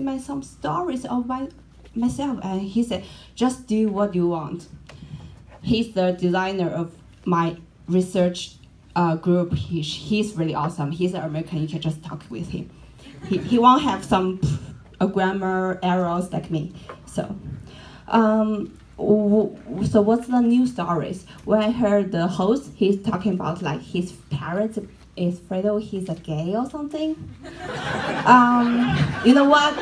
me some stories of myself. And he said, just do what you want. He's the designer of my research group. He's really awesome. He's an American. You can just talk with him. He won't have some grammar errors like me. So what's the new stories? When I heard the host, he's talking about like his parents is afraid he's a gay or something. You know what?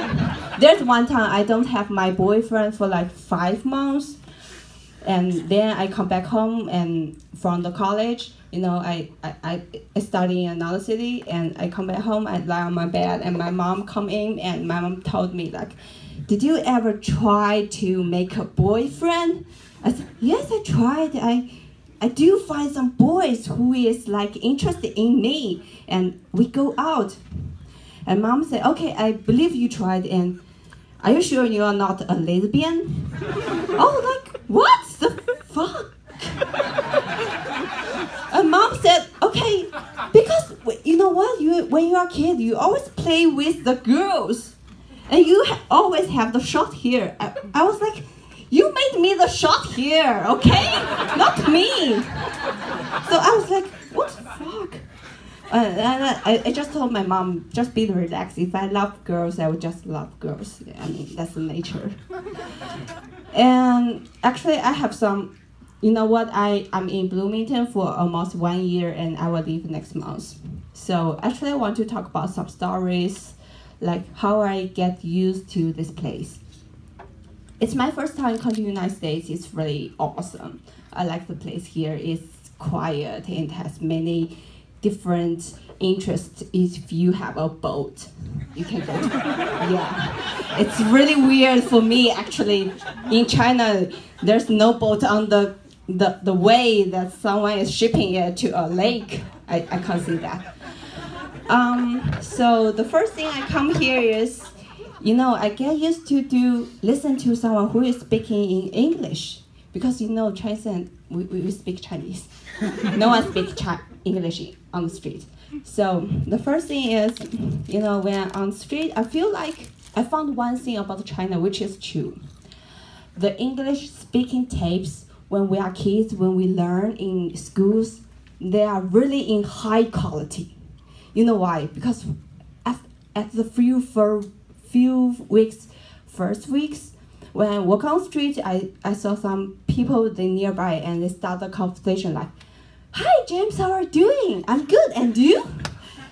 There's one time I don't have my boyfriend for like 5 months, and then I come back home and from the college, you know, I study in another city, and I come back home, I lie on my bed, and my mom come in, and my mom told me like, did you ever try to make a boyfriend? I said, yes, I tried. I do find some boys who is like interested in me, and we go out. And mom said, okay, I believe you tried, and are you sure you are not a lesbian? Oh, like, what the fuck? And mom said, okay, because you know what, when you are a kid, you always play with the girls, and you always have the short hair. I was like, you made me the short hair, okay? Not me. So I was like, what the fuck? And I just told my mom, just be relaxed. If I love girls, I would just love girls. I mean, that's the nature. And actually, I have some, you know what, I'm in Bloomington for almost 1 year, and I will leave next month. So actually, I want to talk about some stories, like how I get used to this place. It's my first time coming to the United States. It's really awesome. I like the place here. It's quiet and has many different interests. If you have a boat, you can go to, yeah. It's really weird for me, actually. In China, there's no boat on the way that someone is shipping it to a lake. I can't see that. So the first thing I come here is, you know, I get used to listen to someone who is speaking in English, because you know, Chinese and we speak Chinese. No one speaks English on the street. So the first thing is, you know, when I'm on the street, I feel like I found one thing about China, which is true. The English speaking tapes, when we are kids, when we learn in schools, they are really in high quality. You know why? Because at the first weeks, when I walk on the street, I saw some people nearby, and they start a conversation like, "Hi James, how are you doing? I'm good, and you?"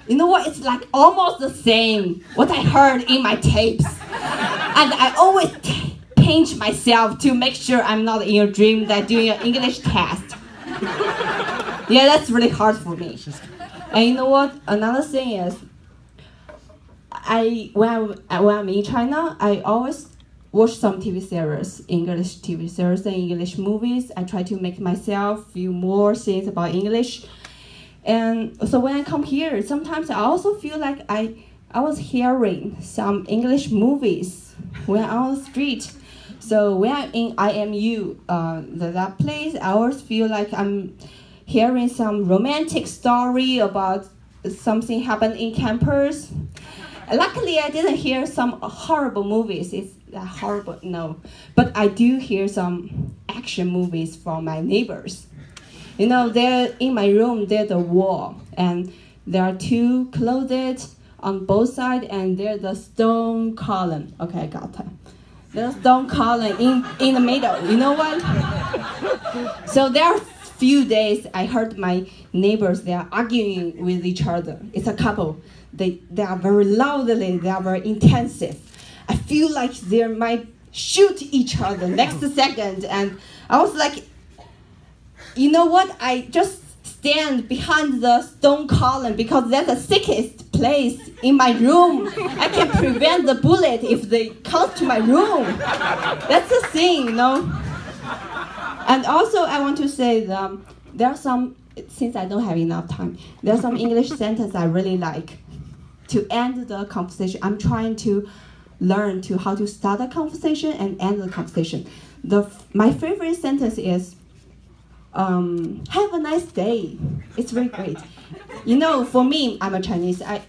You know what? It's like almost the same what I heard in my tapes, and I always pinch myself to make sure I'm not in a dream that doing an English test. Yeah, that's really hard for me. And you know what? Another thing is, when I'm in China, I always watch some TV series, English TV series and English movies. I try to make myself feel more things about English. And so when I come here, sometimes I also feel like I was hearing some English movies when I'm on the street. So when I'm in IMU, that place, I always feel like I'm hearing some romantic story about something happened in campus. Luckily, I didn't hear some horrible movies. It's horrible, no. But I do hear some action movies from my neighbors. You know, there in my room, there's a wall, and there are 2 closets on both sides, and there's a stone column. Okay, I got that. There's a stone column in the middle. You know what? So there are few days I heard my neighbors, they are arguing with each other. It's a couple. They are very loudly, they are very intensive. I feel like they might shoot each other next second, and I was like, you know what? I just stand behind the stone column because that's the sickest place in my room. I can prevent the bullet if they come to my room. That's the thing, you know. And also, I want to say that there are some, since I don't have enough time, there are some English sentences I really like. To end the conversation, I'm trying to learn how to start a conversation and end the conversation. My favorite sentence is, have a nice day. It's very great. You know, for me, I'm a Chinese. I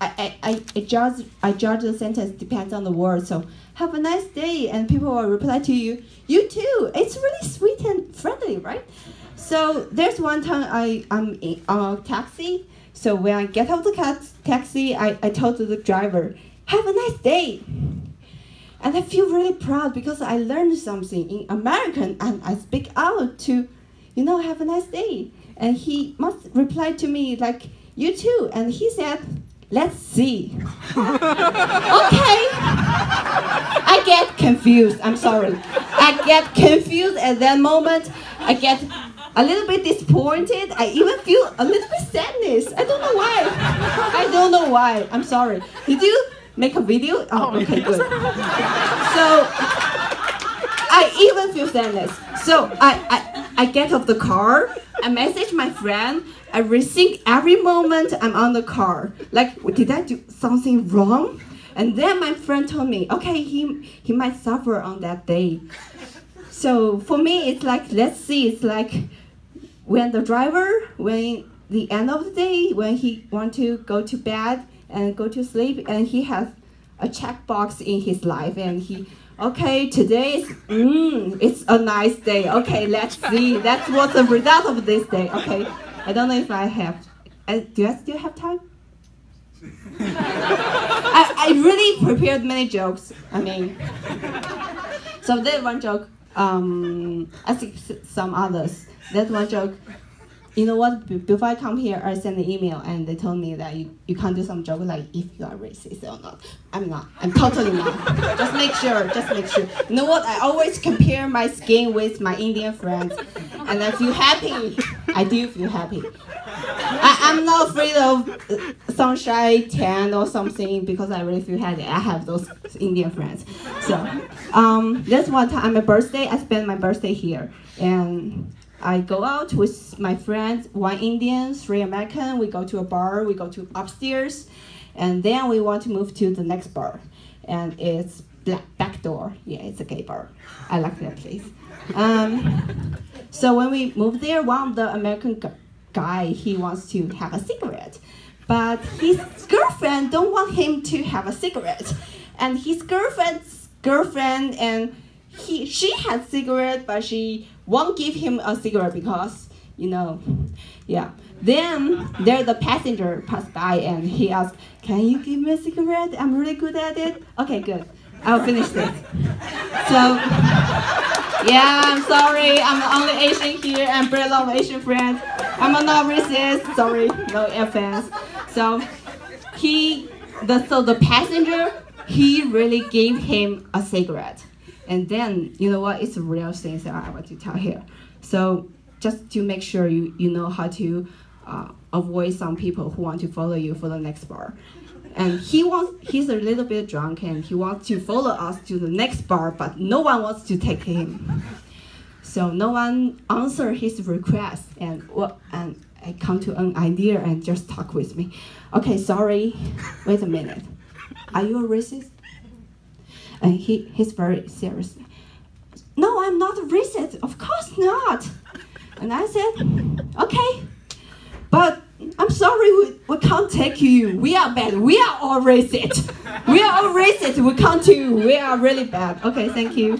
judge the sentence depends on the word. So have a nice day, and people will reply to you, you too. It's really sweet and friendly, right? So there's one time I'm in a taxi. So when I get out of the taxi, I told the driver, have a nice day. And I feel really proud because I learned something in American and I speak out to, have a nice day. And he must reply to me like, you too. And he said, let's see. Okay. I get confused. I'm sorry. I get confused at that moment. I get a little bit disappointed. I even feel a little bit sadness. I don't know why. I don't know why. I'm sorry. Did you make a video? Oh, okay, good. So I even feel sadness. So I get off the car. I message my friend. I rethink every moment I'm on the car. Like, did I do something wrong? And then my friend told me, okay, he might suffer on that day. So for me, it's like, let's see, it's like when the end of the day, when he want to go to bed and go to sleep, and he has a checkbox in his life, and okay, today it's a nice day. Okay, let's see. That's what's the result of this day. Okay, I don't know if I have. Do I still have time? I really prepared many jokes. I mean, so there's one joke. I think some others. That's one joke. You know what? Before I come here, I sent an email and they told me that you can't do some joke like if you are racist or not. I'm not. I'm totally not. Just make sure. You know what? I always compare my skin with my Indian friends, and I feel happy. I do feel happy. I'm not afraid of sunshine, tan, or something because I really feel happy. I have those Indian friends. So that's one time my birthday. I spent my birthday here, and I go out with my friends, 1 Indian, 3 American. We go to a bar, we go to upstairs, and then we want to move to the next bar. And it's back door. Yeah, it's a gay bar. I like that place. So when we move there, one of the American guy, he wants to have a cigarette. But his girlfriend don't want him to have a cigarette. And his girlfriend and she has cigarette, but she won't give him a cigarette because, yeah. Then there the passenger passed by and he asked, can you give me a cigarette? I'm really good at it. Okay, good. I'll finish this. So, yeah, I'm sorry. I'm the only Asian here and very lot of Asian friends. I'm not racist. Sorry, no offense. So, the passenger, he really gave him a cigarette. And then, you know what, it's a real thing that I want to tell here. So just to make sure you know how to avoid some people who want to follow you for the next bar. And he's a little bit drunk and he wants to follow us to the next bar, but no one wants to take him. So no one answered his request, and I come to an idea and just talk with me. Okay, sorry, wait a minute. Are you a racist? And he's very serious. No, I'm not racist. Of course not. And I said, okay, but I'm sorry, we can't take you. We are bad. We are all racist. We are all racist. We can't take you. We are really bad. Okay, thank you.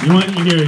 You want to hear?